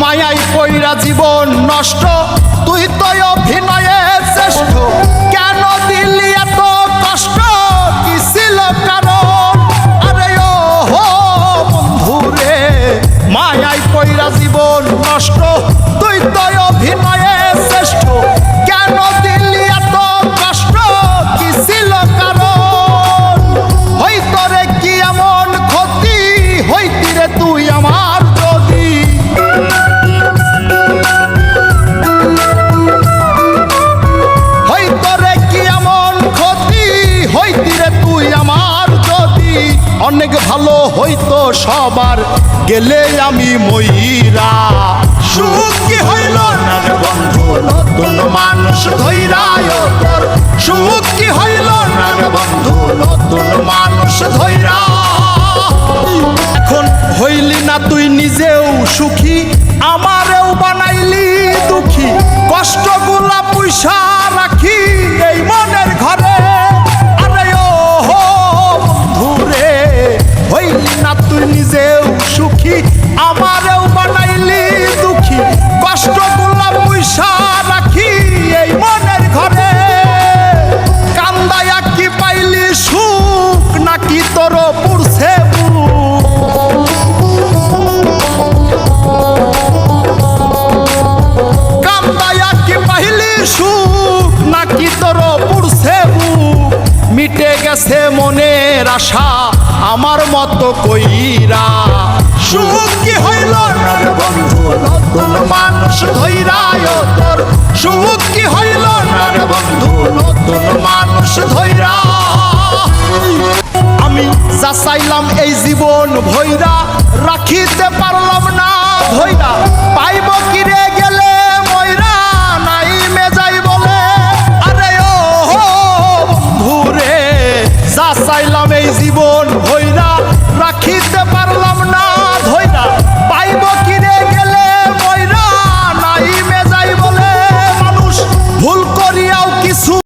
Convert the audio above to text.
মায়াই পইরা জীবন নষ্ট, তুই তো অভিনয়ে শ্রেষ্ঠ। কেন দিলি এত কষ্ট, কি ছিল কারণ? আরে ও হো বন্ধু রে, মায়াই পইরা জীবন নষ্ট, তুই তো অভিনয়ে শ্রেষ্ঠ। কেন দিলি এত কষ্ট, কি ছিল কারণ? হইতো রে কি এমন ক্ষতি, হইতি রে তুই আমার যদি। হইতো রে কি এমন ক্ষতি, হইতি রে তুই আমার যদি। অনেক ভালো হইতো সবার, গেলে আমি ময়রা। সুখ কি হইল না রে বন্ধু, নতুন মানুষ ধৈরায় তোর। সুখ কি হইল না রে বন্ধু, নতুন মানুষ ধৈরা। এখন হইলি না তুই নিজেও সুখী, আমারেও বানাইলি দুঃখী। কষ্টগুলা পয়সা রাখি এই মনের ঘরে। আরে ও হো বন্ধু রে, হইলি না তুই নিজেও সুখী, আমারেও বানাইলি দুঃখী। কষ্টগুলা পয়সা রাখি এই মনের ঘরে। কান্দায়া কি পাইলি সুখ, নাকি তোর পুরছে বুক? কান্দায়া কি পাইলি সুখ, নাকি তোর পুরছে বুক? মিটে গেছে মনের আশা আমার মতো কইরা। সুখ কি হইল না রে বন্ধু,